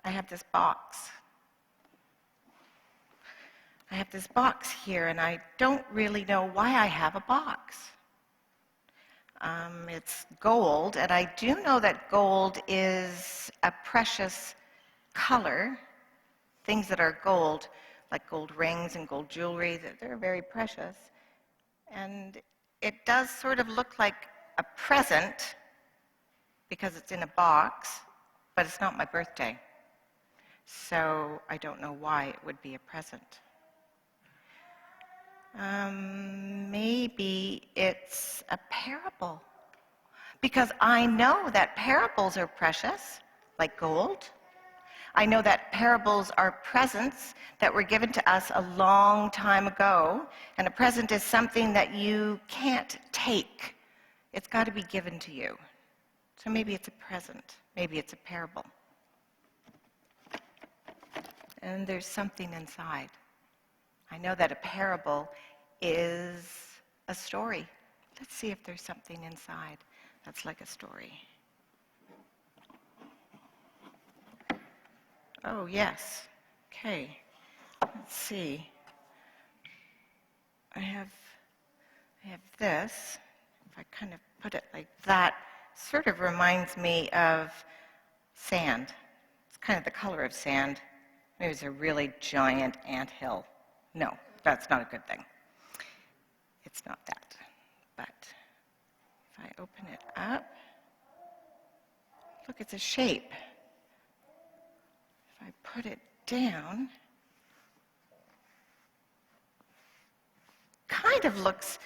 I have this box. I have this box here, and I don't really know why I have a box. It's gold, and I do know that gold is a precious color. Things that are gold, like gold rings and gold jewelry, they're very precious. And it does sort of look like a present because it's in a box, but it's not my birthday. So I don't know why it would be a present. Maybe it's a parable, because I know that parables are precious, like gold. I know that parables are presents that were given to us a long time ago, and a present is something that you can't take. It's got to be given to you. So maybe it's a present, maybe it's a parable. And there's something inside. I know that a parable is a story. Let's see if there's something inside that's like a story. Oh, yes. Okay. Let's see. I have this. If I kind of put it like that, sort of reminds me of sand. It's kind of the color of sand. Maybe it's a really giant anthill. No, that's not a good thing. It's not that. But if I open it up, look, it's a shape. If I put it down, kind of looks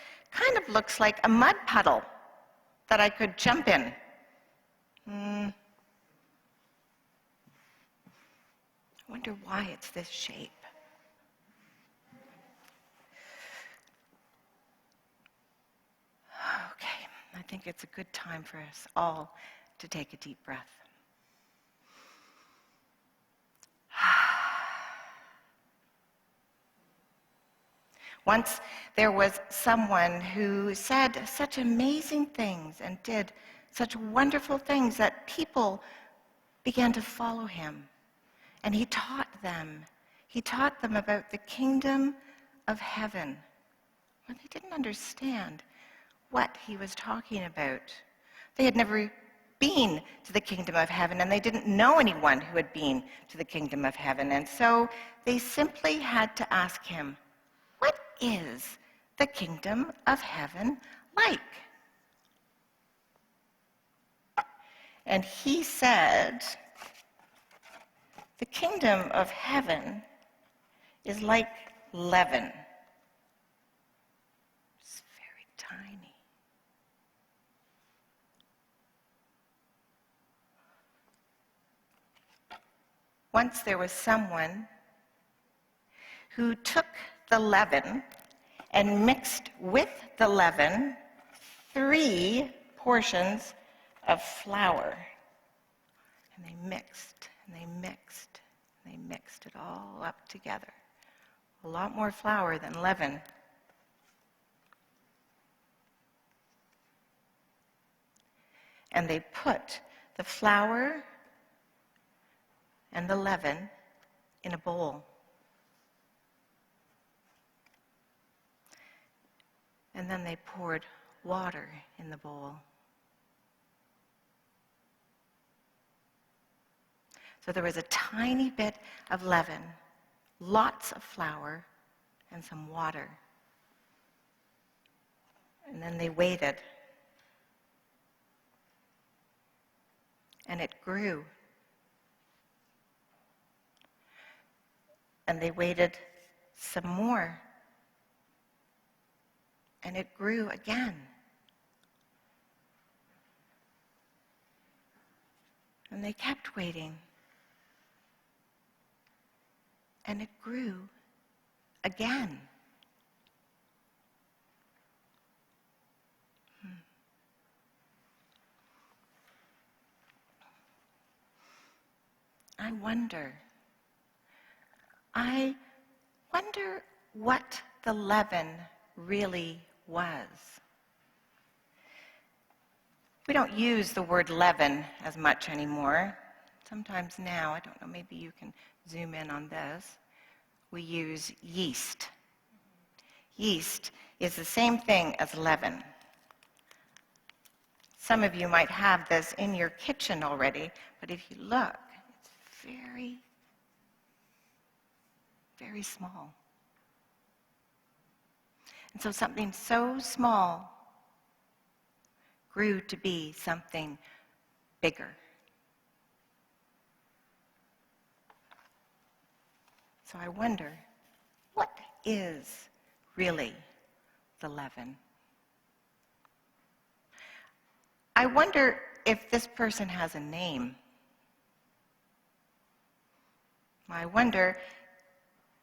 like a mud puddle that I could jump in. I wonder why it's this shape. Okay, I think it's a good time for us all to take a deep breath. Once there was someone who said such amazing things and did such wonderful things that people began to follow him. And he taught them. He taught them about the kingdom of heaven. Well, they didn't understand what he was talking about. They had never been to the kingdom of heaven, and they didn't know anyone who had been to the kingdom of heaven. And so they simply had to ask him, what is the kingdom of heaven like? And he said, the kingdom of heaven is like leaven. It's very tiny. Once there was someone who took the leaven and mixed with the leaven 3 portions of flour. And they mixed, and they mixed, and they mixed it all up together. A lot more flour than leaven. And they put the flour and the leaven in a bowl. And then they poured water in the bowl. So there was a tiny bit of leaven, lots of flour, and some water. And then they waited. And it grew. And they waited some more. And it grew again. And they kept waiting. And it grew again. I wonder what the leaven really was. We don't use the word leaven as much anymore. sometimes now, I don't know, maybe you can zoom in on this, we use yeast. Yeast is the same thing as leaven. Some of you might have this in your kitchen already, but if you look, it's very, very small. And so something so small grew to be something bigger. So I wonder, what is really the leaven? I wonder if this person has a name. I wonder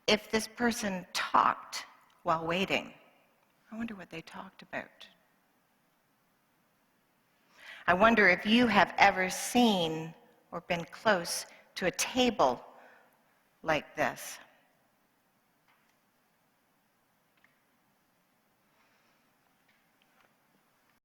if this person talked while waiting. I wonder what they talked about. I wonder if you have ever seen or been close to a table like this.